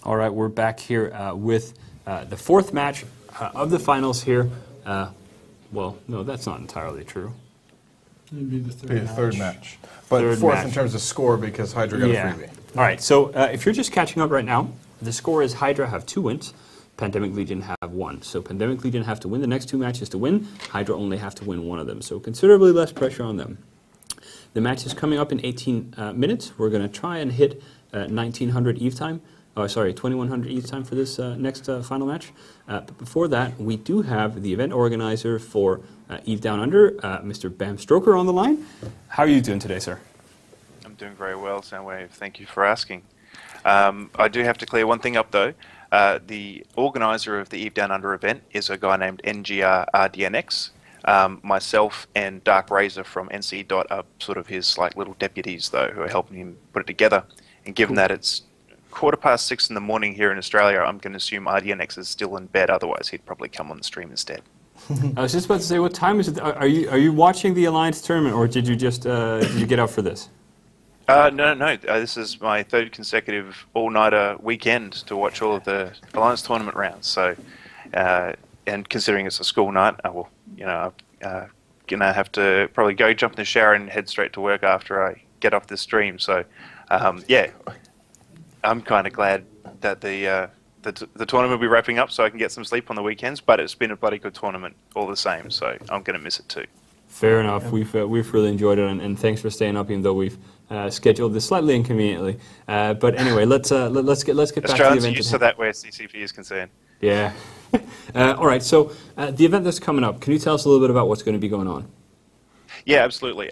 All right, we're back here with the fourth match of the finals here. Well, no, that's not entirely true. It'd be the third match. But Third fourth match. in terms of score because Hydra got a freebie. All right, so if you're just catching up right now, the score is Hydra have 2 wins, Pandemic Legion have 1. So Pandemic Legion have to win the next 2 matches to win. Hydra only have to win 1 of them. So considerably less pressure on them. The match is coming up in 18 minutes. We're going to try and hit 1900 Eve time. Oh, sorry, 2100 Eve time for this next final match. But before that, we do have the event organizer for Eve Down Under, Mr. Bam Stroker, on the line. How are you doing today, sir? I'm doing very well, Soundwave. Thank you for asking. I do have to clear one thing up, though. The organizer of the Eve Down Under event is a guy named NGR RDNX. Myself and Dark Razor from NC Dot are sort of his little deputies, though, who are helping him put it together. And given that it's 6:15 in the morning here in Australia, I'm going to assume RDNX is still in bed. Otherwise, he'd probably come on the stream instead. I was just about to say, what time is it? Are you watching the Alliance tournament, or did you just did you get out for this? No. This is my 3rd consecutive all-nighter weekend to watch all of the Alliance tournament rounds. So, and considering it's a school night, I'm gonna have to probably go jump in the shower and head straight to work after I get off the stream. So, yeah, I'm kind of glad that the tournament will be wrapping up so I can get some sleep on the weekends. But it's been a bloody good tournament all the same. So I'm gonna miss it too. Fair enough. We've really enjoyed it, and thanks for staying up, even though we've scheduled this slightly inconveniently. But anyway, let's get back to the event. Australians are used to that where CCP is concerned. Yeah. All right. So the event that's coming up. Can you tell us a little bit about what's going to be going on? Yeah, absolutely.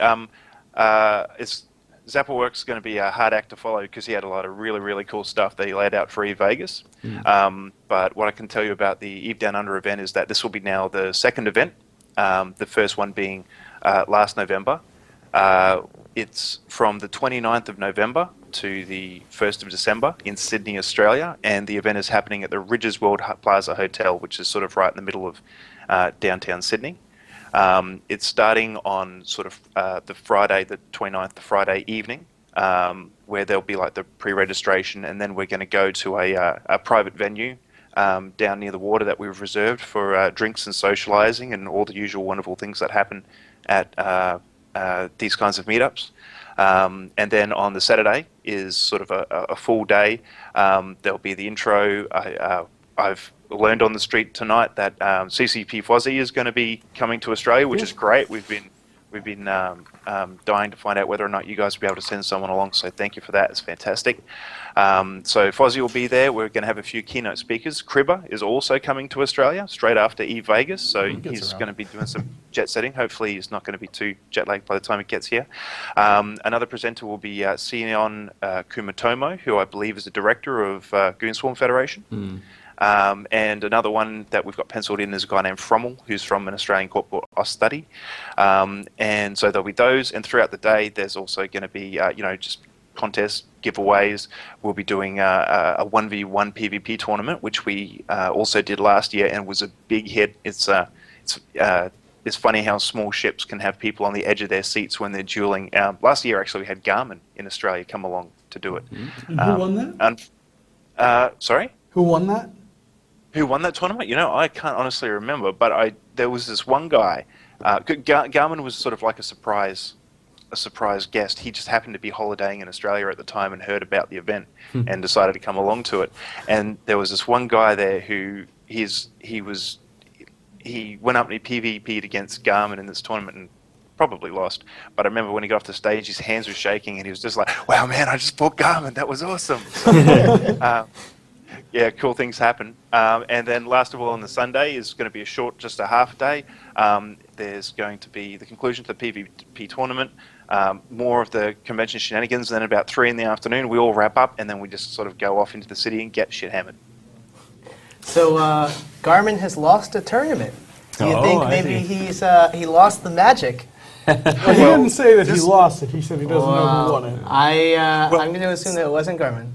Zapperworks is going to be a hard act to follow because he had a lot of really cool stuff that he laid out for Eve Vegas. But what I can tell you about the Eve Down Under event is that this will be now the 2nd event. The first one being last November. It's from the 29th of November to the 1st of December in Sydney, Australia, and the event is happening at the Ridges World Plaza Hotel, which is sort of right in the middle of downtown Sydney. It's starting on sort of the Friday, the 29th, the Friday evening, where there'll be the pre-registration, and then we're going to go to a private venue down near the water that we've reserved for drinks and socialising and all the usual wonderful things that happen at these kinds of meetups. And then on the Saturday is sort of a full day. There'll be the intro. I've learned on the street tonight that CCP Fozzie is going to be coming to Australia, which is great. We've been dying to find out whether or not you guys will be able to send someone along, so thank you for that. It's fantastic. So Fozzie will be there. We're going to have a few keynote speakers. Cribber is also coming to Australia straight after Eve Vegas, so he's going to be doing some jet setting. Hopefully he's not going to be too jet lagged by the time he gets here. Another presenter will be Sion Kumatomo, who I believe is the director of Goonswarm Federation. And another one that we've got penciled in is a guy named Frommel, who's from an Australian corp called Oststudy. And so there'll be those, and throughout the day there's also going to be, just contests, giveaways. We'll be doing a 1v1 PvP tournament, which we also did last year and was a big hit. It's funny how small ships can have people on the edge of their seats when they're dueling. Last year, actually, we had Garmin in Australia come along to do it. And who won that? Sorry? Who won that? Who won that tournament? I can't honestly remember, but there was this one guy. Garmin was sort of like a surprise guest. He just happened to be holidaying in Australia at the time and heard about the event and decided to come along to it. And there was this one guy there who he went up and he PvP'd against Garmin in this tournament and probably lost. But I remember when he got off the stage, his hands were shaking and he was just like, "Wow, man, I just fought Garmin. That was awesome." So, yeah, cool things happen. And then last of all on the Sunday is going to be just a half day. There's going to be the conclusion to the PvP tournament, more of the convention shenanigans, and then about 3 in the afternoon we all wrap up and then we just sort of go off into the city and get shit hammered. So Garmin has lost a tournament. Do you think maybe he lost the magic? Well, he didn't say that he lost it. He said he doesn't know who won it. I'm going to assume that it wasn't Garmin.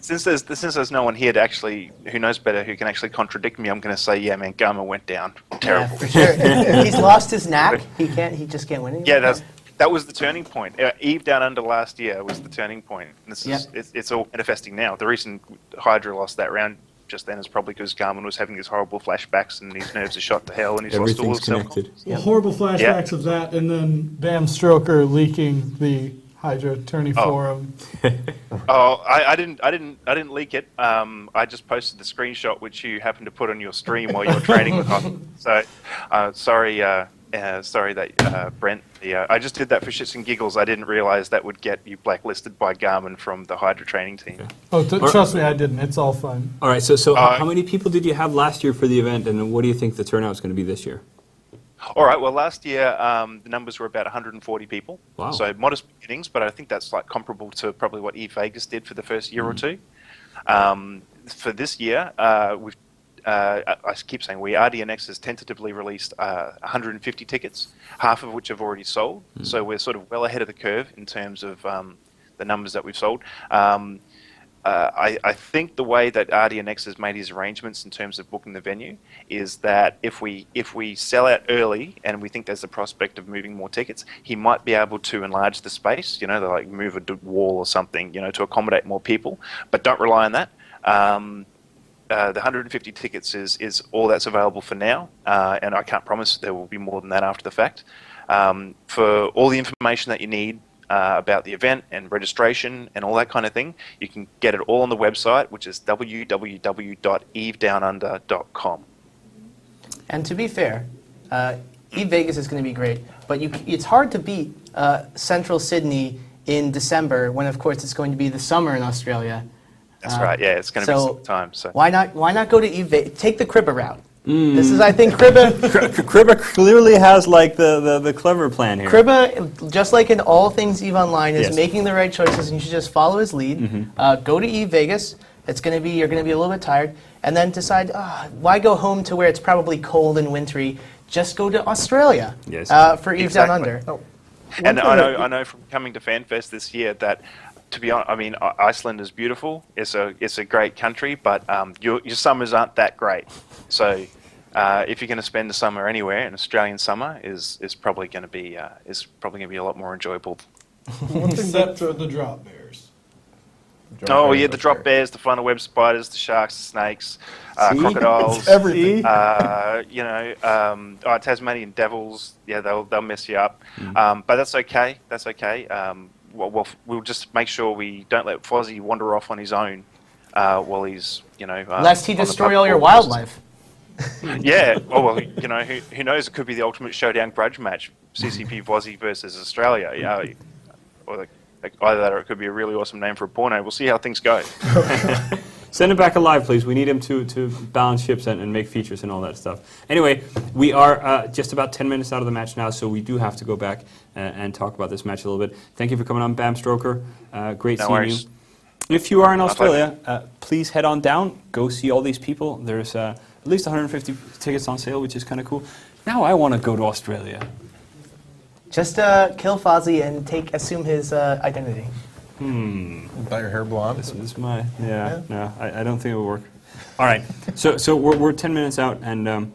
Since there's no one here who knows better, who can actually contradict me, I'm going to say, yeah, man, Garmin went down. Terrible. Yeah, for sure. He's lost his knack. He just can't win anymore. Yeah, that was the turning point. Eve Down Under last year was the turning point. And this it's all manifesting now. The reason Hydra lost that round just then is probably because Garmin was having these horrible flashbacks and his nerves are shot to hell and he's lost all his self-confidence. Well, horrible flashbacks of that, and then Bam Stroker leaking the Hydra tourney forum. I didn't leak it. I just posted the screenshot which you happened to put on your stream while you were training with us. So sorry that Brent. I just did that for shits and giggles. I didn't realize that would get you blacklisted by Garmin from the Hydra training team. Okay. Oh, trust me, I didn't. It's all fun. All right. So how many people did you have last year for the event, and what do you think the turnout is going to be this year? All right. Well, last year the numbers were about 140 people. Wow. So modest beginnings, but I think that's like comparable to probably what Eve Vegas did for the first year or two. For this year, we've I keep saying RDNX has tentatively released 150 tickets, half of which have already sold. So we're sort of well ahead of the curve in terms of the numbers that we've sold. I think the way that RDNX has made his arrangements in terms of booking the venue is that if we sell out early and we think there's a prospect of moving more tickets, he might be able to enlarge the space, you know, to like move a wall or something, you know, to accommodate more people. But don't rely on that. The 150 tickets is all that's available for now, and I can't promise there will be more than that after the fact. For all the information that you need about the event and registration and all that kind of thing, you can get it all on the website, which is www.evedownunder.com. And to be fair, Eve Vegas is going to be great, but it's hard to beat Central Sydney in December when, of course, it's going to be the summer in Australia. That's right. Yeah, it's going to be some time. So why not go to Eve Vegas? Take the Cribba route. This is, I think, Cribba. Cribba clearly has like the clever plan here. Cribba, just like in all things Eve Online, is making the right choices, and you should just follow his lead. Go to Eve Vegas. You're going to be a little bit tired, and then decide why go home to where it's probably cold and wintry. Just go to Australia for Eve Down Under. Oh. And I know from coming to FanFest this year that, to be honest, I mean, Iceland is beautiful. It's a great country, but your summers aren't that great. So if you're going to spend the summer anywhere, an Australian summer is probably going to be a lot more enjoyable. Except for the drop bears. The drop bears, the funnel web spiders, the sharks, the snakes, crocodiles, everything. Tasmanian devils. Yeah, they'll mess you up. But that's okay. That's okay. We'll just make sure we don't let Fozzie wander off on his own while he's, lest he destroy all your wildlife. Yeah. Well, who knows? It could be the ultimate showdown grudge match: CCP Fozzie versus Australia. Yeah. Or either that, or it could be a really awesome name for a porno. We'll see how things go. Send him back alive, please. We need him to balance ships and make features and all that stuff. Anyway, we are just about 10 minutes out of the match now, so we do have to go back and talk about this match a little bit. Thank you for coming on, Bam Stroker. Great seeing you. If you are in Australia, please head on down. Go see all these people. There's at least 150 tickets on sale, which is kind of cool. Now I want to go to Australia. Just kill Fozzie and assume his identity. Dye your hair blonde. This is my no. I don't think it will work. All right, so we're 10 minutes out, and